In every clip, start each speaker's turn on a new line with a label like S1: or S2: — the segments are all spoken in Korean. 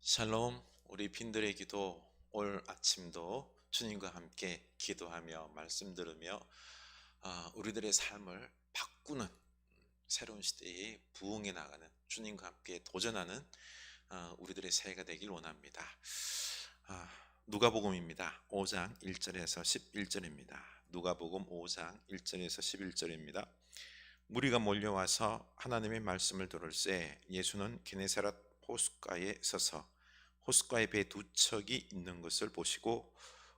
S1: 샬롬, 우리 빈들의 기도 올 아침도 주님과 함께 기도하며 말씀 들으며 우리들의 삶을 바꾸는 새로운 시대에 부흥해 나가는 주님과 함께 도전하는 우리들의 새해가 되길 원합니다. 누가복음입니다. 5장 1절에서 11절입니다. 누가복음 5장 1절에서 11절입니다. 무리가 몰려와서 하나님의 말씀을 들을새 예수는 게네사렛 호숫가에 서서 호숫가에 배 두 척이 있는 것을 보시고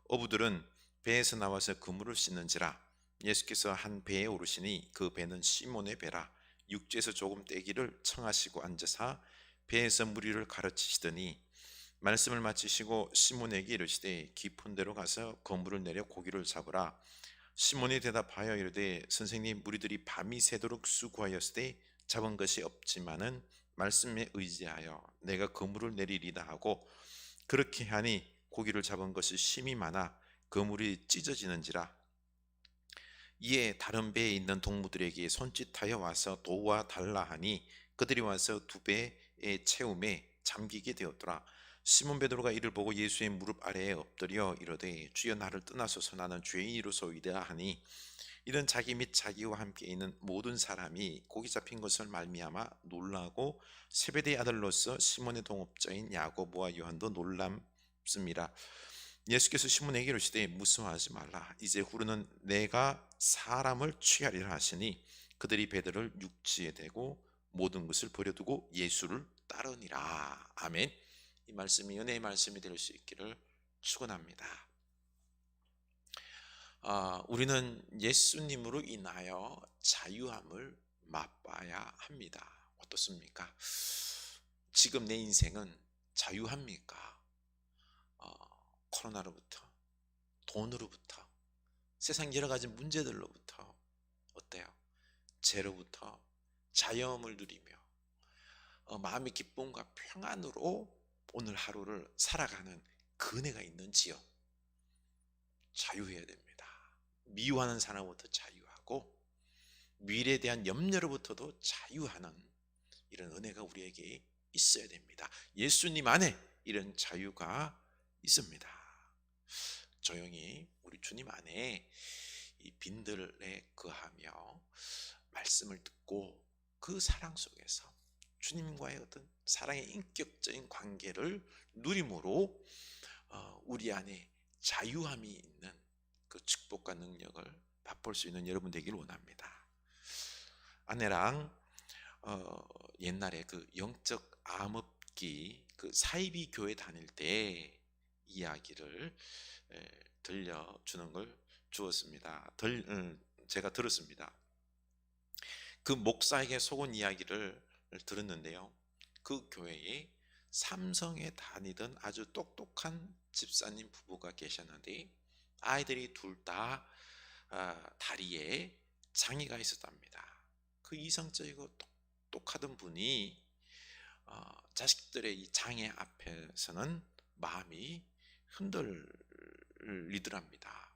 S1: 어부들은 배에서 나와서 그물을 씻는지라. 예수께서 한 배에 오르시니 그 배는 시몬의 배라. 육지에서 조금 떼기를 청하시고 앉으사 배에서 무리를 가르치시더니 말씀을 마치시고 시몬에게 이르시되 깊은 데로 가서 그물을 내려 고기를 잡으라. 시몬이 대답하여 이르되 선생님, 무리들이 밤이 새도록 수고하였으되 잡은 것이 없지만은 말씀에 의지하여 내가 그물을 내리리다 하고 그렇게 하니 고기를 잡은 것이 심히 많아 그물이 찢어지는지라. 이에 다른 배에 있는 동무들에게 손짓하여 와서 도와 달라 하니 그들이 와서 두 배의 채움에 잠기게 되었더라. 시몬 베드로가 이를 보고 예수의 무릎 아래에 엎드려 이르되 주여, 나를 떠나소서, 나는 죄인이로소이다 하니 이는 자기 및 자기와 함께 있는 모든 사람이 고기 잡힌 것을 말미암아 놀라고 세베대의 아들로서 시몬의 동업자인 야고보와 요한도 놀랍습니다. 예수께서 시몬에게 이르시되 무서워하지 말라. 이제 후로는 내가 사람을 취하리라 하시니 그들이 배들을 육지에 대고 모든 것을 버려두고 예수를 따르니라. 아멘. 이 말씀이 은혜의 말씀이 될 수 있기를 축원합니다. 우리는 예수님으로 인하여 자유함을 맛봐야 합니다. 어떻습니까? 지금 내 인생은 자유합니까? 코로나로부터, 돈으로부터, 세상 여러 가지 문제들로부터 어때요? 죄로부터 자유함을 누리며 마음의 기쁨과 평안으로 오늘 하루를 살아가는 그네가 있는지요? 자유해야 됩니다. 미워하는 사람부터 자유하고 미래에 대한 염려로부터도 자유하는 이런 은혜가 우리에게 있어야 됩니다. 예수님 안에 이런 자유가 있습니다. 조용히 우리 주님 안에 이 빈들에 거하며 말씀을 듣고 그 사랑 속에서 주님과의 어떤 사랑의 인격적인 관계를 누림으로 우리 안에 자유함이 있는 그 축복과 능력을 맛볼 수 있는 여러분 되길 원합니다. 아내랑 옛날에 그 영적 암흑기 그 사이비 교회 다닐 때 이야기를 들려주는 걸 주었습니다. 제가 들었습니다. 그 목사에게 속은 이야기를 들었는데요. 그 교회에 삼성에 다니던 아주 똑똑한 집사님 부부가 계셨는데 아이들이 둘 다 다리에 장애가 있었답니다. 그 이성적이고 똑똑하던 분이 자식들의 이 장애 앞에서는 마음이 흔들리더랍니다.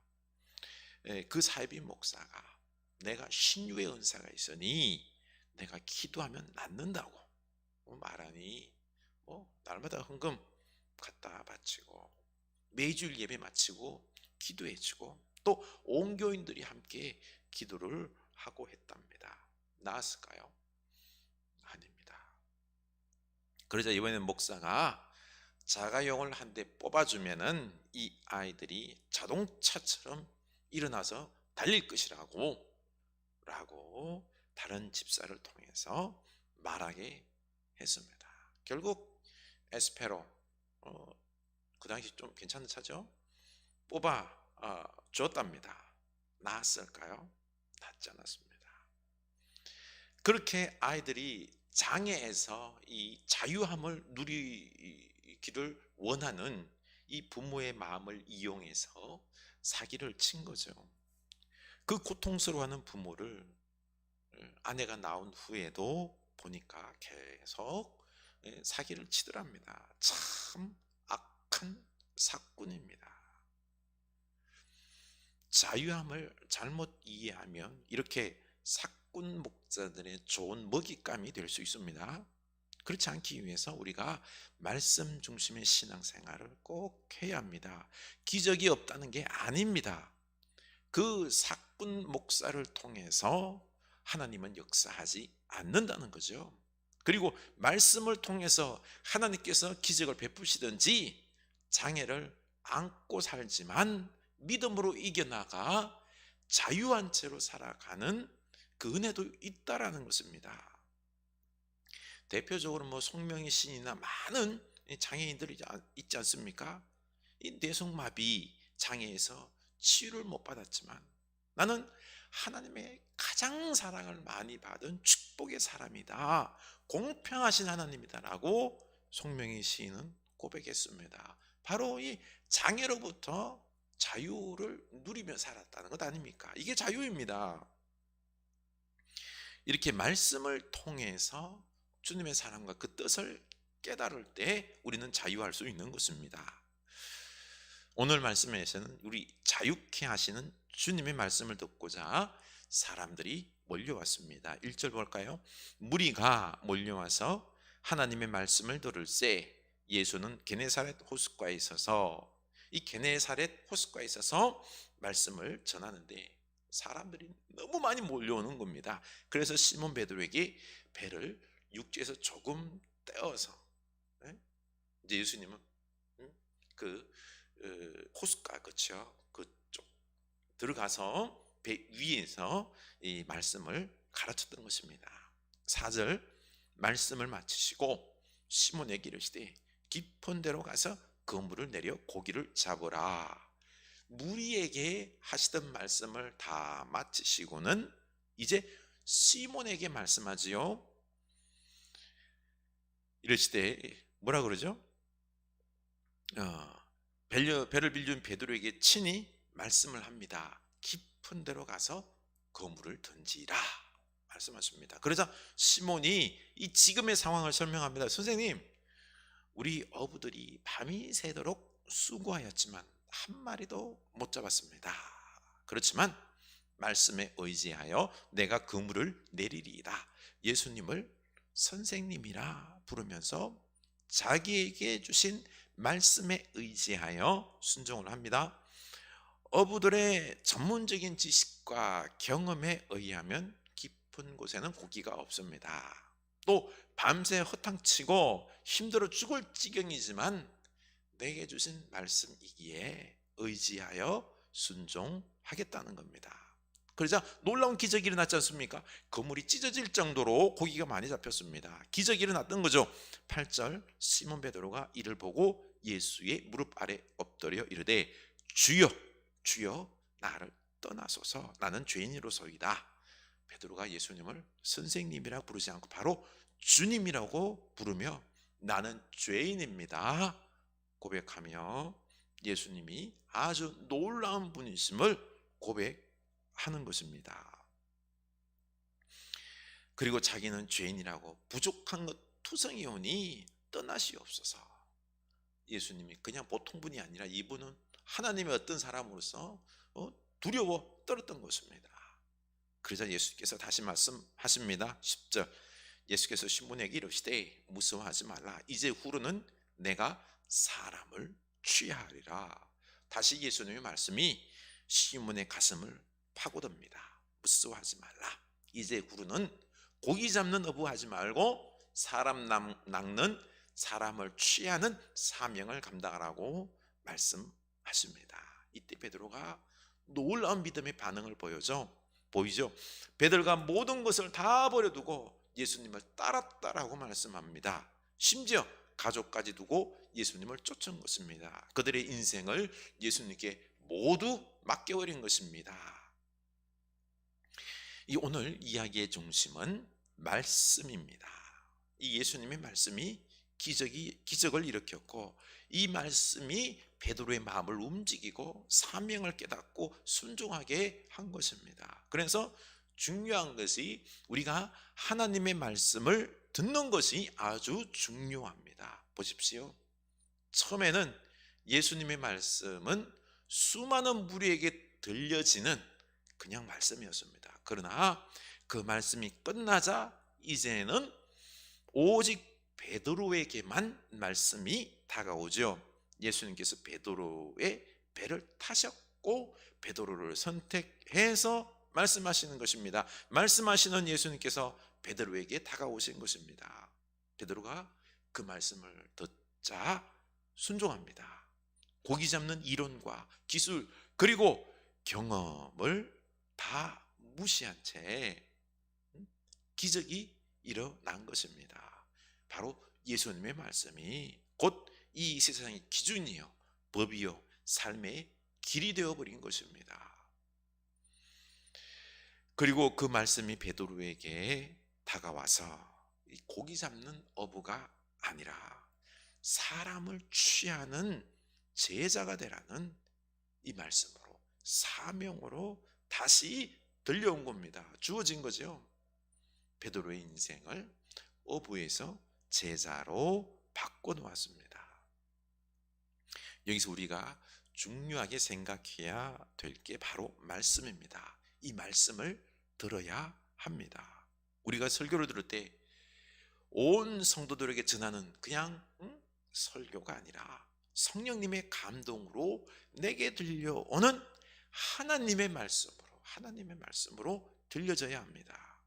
S1: 그 사이비 목사가 내가 신유의 은사가 있으니 내가 기도하면 낫는다고 말하니 날마다 헌금 갖다 바치고 매주일 예배 마치고 기도해주고 또 온 교인들이 함께 기도를 하고 했답니다. 나았을까요? 아닙니다. 그러자 이번에는 목사가 자가용을 한 대 뽑아주면은 이 아이들이 자동차처럼 일어나서 달릴 것이라고 다른 집사를 통해서 말하게 했습니다. 결국 에스페로 그 당시 좀 괜찮은 차죠? 뽑아 줬답니다. 나았을까요? 낫지 않았습니다. 그렇게 아이들이 장애에서 이 자유함을 누리기를 원하는 이 부모의 마음을 이용해서 사기를 친 거죠. 그 고통스러워하는 부모를 아내가 나온 후에도 보니까 계속 사기를 치더랍니다. 참 악한 사꾼입니다. 자유함을 잘못 이해하면 이렇게 사꾼 목자들의 좋은 먹잇감이 될 수 있습니다. 그렇지 않기 위해서 우리가 말씀 중심의 신앙생활을 꼭 해야 합니다. 기적이 없다는 게 아닙니다. 그 사꾼 목사를 통해서 하나님은 역사하지 않는다는 거죠. 그리고 말씀을 통해서 하나님께서 기적을 베푸시든지 장애를 안고 살지만 믿음으로 이겨나가 자유한 채로 살아가는 그 은혜도 있다라는 것입니다. 대표적으로 송명희 시인이나 많은 장애인들이 있지 않습니까? 이 뇌성마비 장애에서 치유를 못 받았지만 나는 하나님의 가장 사랑을 많이 받은 축복의 사람이다, 공평하신 하나님이다라고 송명희 시인은 고백했습니다. 바로 이 장애로부터 자유를 누리며 살았다는 것 아닙니까? 이게 자유입니다. 이렇게 말씀을 통해서 주님의 사랑과 그 뜻을 깨달을 때 우리는 자유할 수 있는 것입니다. 오늘 말씀에서는 우리 자유케 하시는 주님의 말씀을 듣고자 사람들이 몰려왔습니다. 1절 볼까요? 무리가 몰려와서 하나님의 말씀을 들을새 예수는 게네사렛 호숫가에 있어서, 이 게네사렛 호숫가에 있어서 말씀을 전하는데 사람들이 너무 많이 몰려오는 겁니다. 그래서 시몬 베드로에게 배를 육지에서 조금 떼어서, 이제 예수님은 그 호숫가, 그렇죠, 그쪽 들어가서 배 위에서 이 말씀을 가르쳤던 것입니다. 4절, 말씀을 마치시고 시몬에게 이르시되 깊은 데로 가서 그물을 내려 고기를 잡으라. 무리에게 하시던 말씀을 다 마치시고는 이제 시몬에게 말씀하지요. 이르시되 뭐라 그러죠? 배를 빌린 베드로에게 친히 말씀을 합니다. 깊은 데로 가서 그물을 던지라 말씀하십니다. 그러자 시몬이 이 지금의 상황을 설명합니다. 선생님, 우리 어부들이 밤이 새도록 수고하였지만 한 마리도 못 잡았습니다. 그렇지만 말씀에 의지하여 내가 그물을 내리리이다. 예수님을 선생님이라 부르면서 자기에게 주신 말씀에 의지하여 순종을 합니다. 어부들의 전문적인 지식과 경험에 의하면 깊은 곳에는 고기가 없습니다. 또 밤새 허탕치고 힘들어 죽을 지경이지만 내게 주신 말씀이기에 의지하여 순종하겠다는 겁니다. 그러자 놀라운 기적이 일어났지 않습니까? 그물이 찢어질 정도로 고기가 많이 잡혔습니다. 기적이 일어났던 거죠. 8절, 시몬 베드로가 이를 보고 예수의 무릎 아래 엎드려 이르되 주여, 주여, 나를 떠나소서, 나는 죄인으로서이다. 베드로가 예수님을 선생님이라 부르지 않고 바로 주님이라고 부르며 나는 죄인입니다 고백하며 예수님이 아주 놀라운 분이심을 고백하는 것입니다. 그리고 자기는 죄인이라고 부족한 것 투성이오니 떠나시옵소서. 예수님이 그냥 보통 분이 아니라 이분은 하나님의 어떤 사람으로서 두려워 떨었던 것입니다. 그러자 예수께서 다시 말씀하십니다. 10절, 예수께서 시몬에게 이르시되 무서워하지 말라. 이제 후로는 내가 사람을 취하리라. 다시 예수님의 말씀이 시몬의 가슴을 파고듭니다. 무서워하지 말라. 이제 후로는 고기 잡는 어부하지 말고 사람 낚는, 사람을 취하는 사명을 감당하라고 말씀하십니다. 이때 베드로가 놀라운 믿음의 반응을 보이죠. 베드로가 모든 것을 다 버려두고 예수님을 따랐다라고 말씀합니다. 심지어 가족까지 두고 예수님을 쫓은 것입니다. 그들의 인생을 예수님께 모두 맡겨버린 것입니다. 이 오늘 이야기의 중심은 말씀입니다. 이 예수님의 말씀이 기적을 일으켰고, 이 말씀이 베드로의 마음을 움직이고 사명을 깨닫고 순종하게 한 것입니다. 그래서 중요한 것이 우리가 하나님의 말씀을 듣는 것이 아주 중요합니다. 보십시오. 처음에는 예수님의 말씀은 수많은 무리에게 들려지는 그냥 말씀이었습니다. 그러나 그 말씀이 끝나자 이제는 오직 베드로에게만 말씀이 다가오죠. 예수님께서 베드로의 배를 타셨고 베드로를 선택해서 말씀하시는 것입니다. 말씀하시는 예수님께서 베드로에게 다가오신 것입니다. 베드로가 그 말씀을 듣자 순종합니다. 고기 잡는 이론과 기술 그리고 경험을 다 무시한 채 기적이 일어난 것입니다. 바로 예수님의 말씀이 곧 이 세상의 기준이요, 법이요, 삶의 길이 되어버린 것입니다. 그리고 그 말씀이 베드로에게 다가와서 이 고기 잡는 어부가 아니라 사람을 취하는 제자가 되라는 이 말씀으로, 사명으로 다시 들려온 겁니다. 주어진 거죠. 베드로의 인생을 어부에서 제자로 바꿔놓았습니다. 여기서 우리가 중요하게 생각해야 될 게 바로 말씀입니다. 이 말씀을 들어야 합니다. 우리가 설교를 들을 때 온 성도들에게 전하는 그냥 설교가 아니라 성령님의 감동으로 내게 들려오는 하나님의 말씀으로 들려져야 합니다.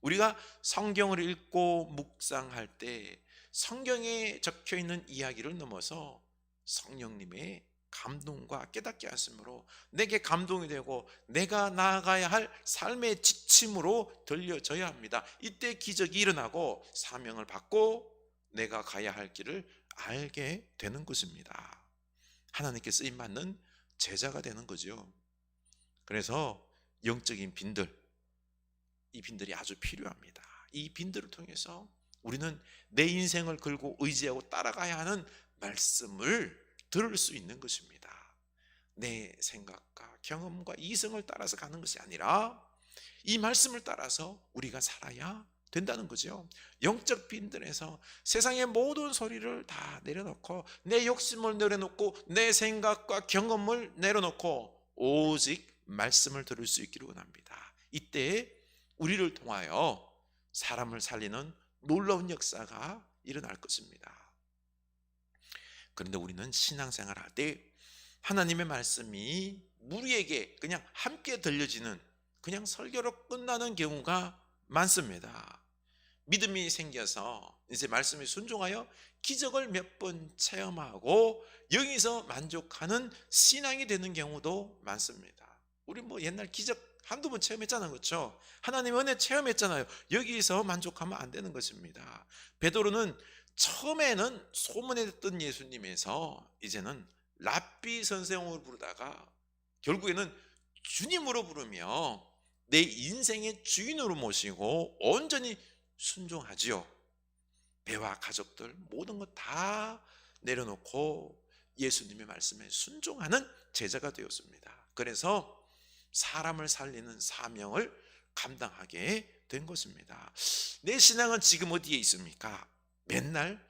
S1: 우리가 성경을 읽고 묵상할 때 성경에 적혀 있는 이야기를 넘어서 성령님의 감동과 깨닫게 하심으로 내게 감동이 되고 내가 나아가야 할 삶의 지침으로 들려져야 합니다. 이때 기적이 일어나고 사명을 받고 내가 가야 할 길을 알게 되는 것입니다. 하나님께 쓰임받는 제자가 되는 거죠. 그래서 영적인 빈들, 이 빈들이 아주 필요합니다. 이 빈들을 통해서 우리는 내 인생을 걸고 의지하고 따라가야 하는 말씀을 들을 수 있는 것입니다. 내 생각과 경험과 이성을 따라서 가는 것이 아니라 이 말씀을 따라서 우리가 살아야 된다는 거죠. 영적 빈들에서 세상의 모든 소리를 다 내려놓고 내 욕심을 내려놓고 내 생각과 경험을 내려놓고 오직 말씀을 들을 수 있기를 원합니다. 이때 우리를 통하여 사람을 살리는 놀라운 역사가 일어날 것입니다. 그런데 우리는 신앙생활 할 때 하나님의 말씀이 우리에게 그냥 함께 들려지는 그냥 설교로 끝나는 경우가 많습니다. 믿음이 생겨서 이제 말씀에 순종하여 기적을 몇 번 체험하고 여기서 만족하는 신앙이 되는 경우도 많습니다. 우리 옛날 기적 한두 번 체험했잖아요. 그렇죠? 하나님의 은혜 체험했잖아요. 여기서 만족하면 안 되는 것입니다. 베드로는 처음에는 소문에 듣던 예수님에서 이제는 랍비 선생으로 부르다가 결국에는 주님으로 부르며 내 인생의 주인으로 모시고 온전히 순종하지요. 배와 가족들 모든 것 다 내려놓고 예수님의 말씀에 순종하는 제자가 되었습니다. 그래서 사람을 살리는 사명을 감당하게 된 것입니다. 내 신앙은 지금 어디에 있습니까? 맨날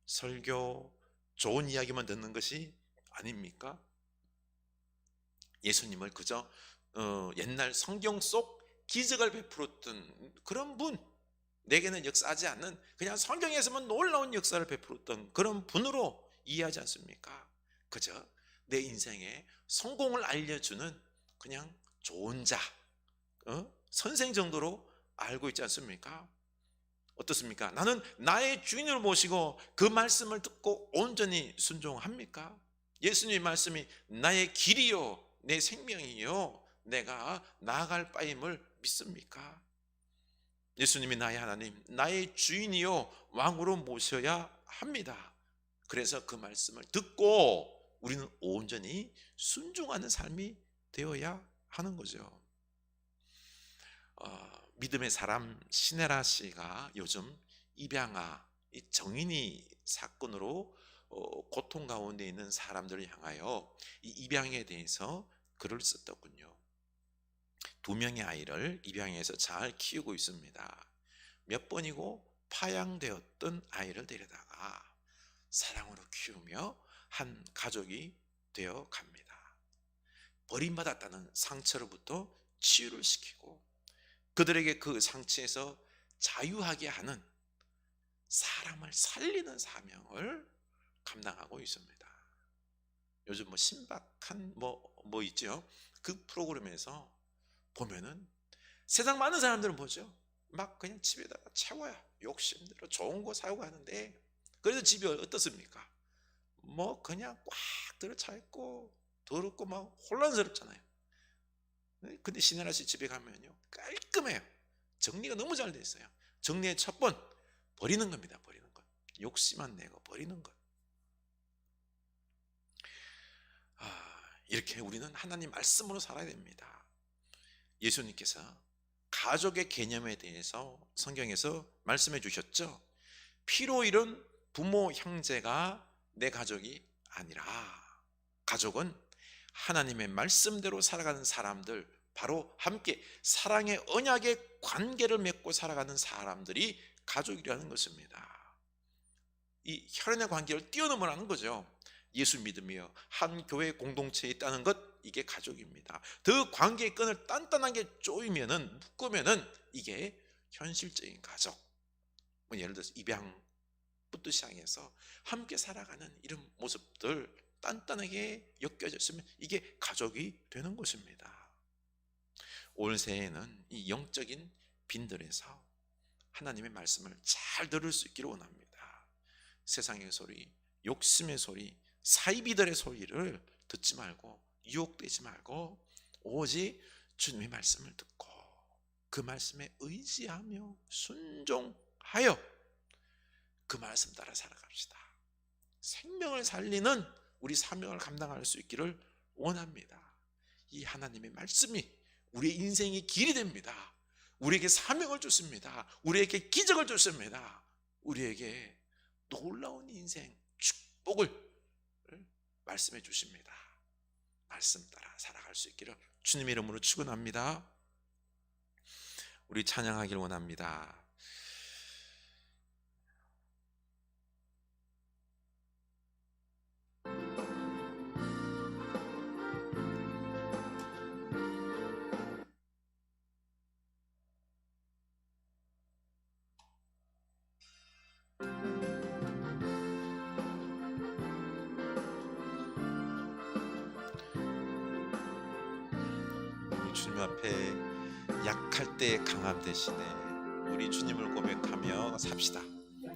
S1: 설교, 좋은 이야기만 듣는 것이 아닙니까? 예수님을 그저 옛날 성경 속 기적을 베풀었던 그런 분, 내게는 역사하지 않는 그냥 성경에서만 놀라운 역사를 베풀었던 그런 분으로 이해하지 않습니까? 그저 내 인생의 성공을 알려주는 그냥 좋은 자, 선생 정도로 알고 있지 않습니까? 어떻습니까? 나는 나의 주인을 모시고 그 말씀을 듣고 온전히 순종합니까? 예수님의 말씀이 나의 길이요 내 생명이요 내가 나아갈 바임을 믿습니까? 예수님이 나의 하나님, 나의 주인이요 왕으로 모셔야 합니다. 그래서 그 말씀을 듣고 우리는 온전히 순종하는 삶이 되어야 하는 거죠. 믿음의 사람 시네라 씨가 요즘 입양아, 이 정인이 사건으로 고통 가운데 있는 사람들을 향하여 이 입양에 대해서 글을 썼더군요. 2명의 아이를 입양해서 잘 키우고 있습니다. 몇 번이고 파양되었던 아이를 데려다가 사랑으로 키우며 한 가족이 되어 갑니다. 버림받았다는 상처로부터 치유를 시키고 그들에게 그 상처에서 자유하게 하는 사람을 살리는 사명을 감당하고 있습니다. 요즘 신박한 뭐 있죠? 그 프로그램에서 보면은 세상 많은 사람들은 보죠. 막 그냥 집에다가 채워야 욕심대로 좋은 거 사고 하는데, 그래서 집이 어떻습니까? 그냥 꽉 들어차 있고 더럽고 막 혼란스럽잖아요. 근데 신혜라 씨 집에 가면요, 깔끔해요. 정리가 너무 잘 돼 있어요. 정리의 첫 번, 버리는 겁니다. 버리는 것. 욕심 안 내고 버리는 것. 이렇게 우리는 하나님 말씀으로 살아야 됩니다. 예수님께서 가족의 개념에 대해서 성경에서 말씀해 주셨죠. 피로 이룬 부모 형제가 내 가족이 아니라, 가족은 하나님의 말씀대로 살아가는 사람들, 바로 함께 사랑의 언약의 관계를 맺고 살아가는 사람들이 가족이라는 것입니다. 이 혈연의 관계를 뛰어넘으라는 거죠. 예수 믿으며 한 교회 공동체에 있다는 것, 이게 가족입니다. 더 관계의 끈을 단단하게 쪼이면은, 묶으면은 이게 현실적인 가족. 예를 들어서 입양부터 시작해서 함께 살아가는 이런 모습들 단단하게 엮여졌으면 이게 가족이 되는 것입니다. 올 새해에는 이 영적인 빈들에서 하나님의 말씀을 잘 들을 수 있기를 원합니다. 세상의 소리, 욕심의 소리, 사이비들의 소리를 듣지 말고, 유혹되지 말고, 오직 주님의 말씀을 듣고 그 말씀에 의지하며 순종하여 그 말씀 따라 살아갑시다. 생명을 살리는 우리 사명을 감당할 수 있기를 원합니다. 이 하나님의 말씀이 우리의 인생의 길이 됩니다. 우리에게 사명을 줬습니다. 우리에게 기적을 줬습니다. 우리에게 놀라운 인생 축복을 말씀해 주십니다. 말씀 따라 살아갈 수 있기를 주님의 이름으로 축원합니다. 우리 찬양하길 원합니다. 주님 앞에 약할 때 강함 대신에 우리 주님을 고백하며 삽시다.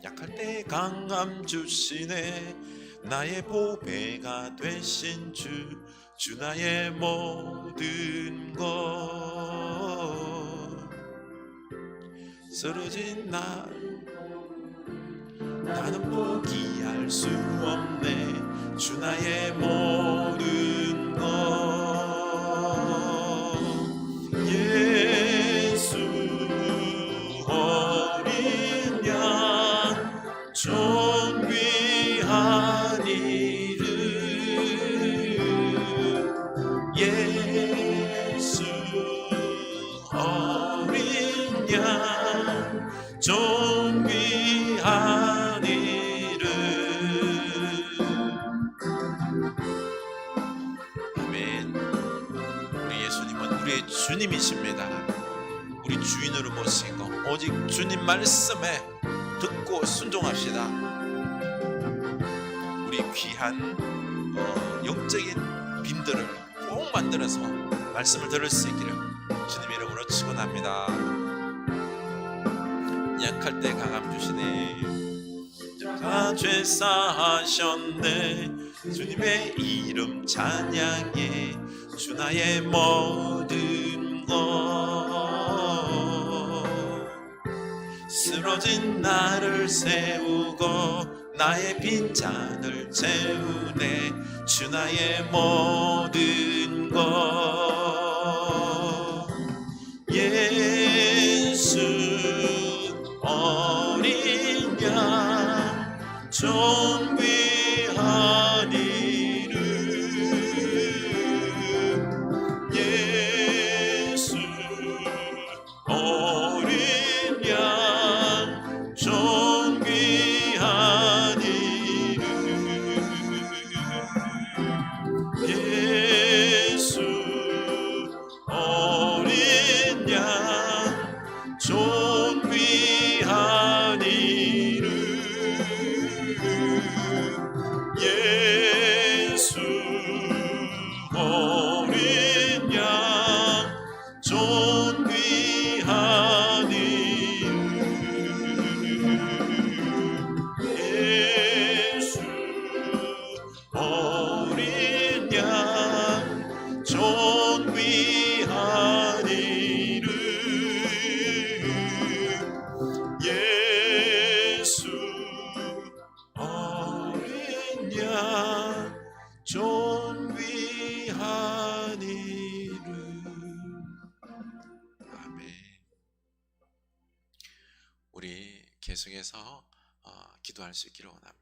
S1: 약할 때 강함 주시네, 나의 보배가 되신 주 나의 모든 것. 쓰러진 나는 포기할 수 없네, 주 나의 모든 것. 예수 어린 양 존귀한 이름, 예수 어린 양 존귀한 이름. 아멘. 우리 예수님은 우리의 주님이십니다. 우리 주인으로 모시고 오직 주님 말씀에 듣고 순종합시다. 우리 귀한 영적인 빈들을 꼭 만들어서 말씀을 들을 수 있기를 주님의 이름으로 축원합니다. 약할 때 강함 주시네, 다 죄사하셨네, 주님의 이름 찬양해, 주 나의 모든 것. 쓰러진 나를 세우고 나의 빈잔을 채우네, 주 나의 모든 것. 예수 어린 양 존귀한 이름, 예수 어린 양 존귀한 이름, 예수 어린 양 존귀한 이름. 계속해서 기도할 수 있기를 원합니다.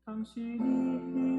S2: 당신이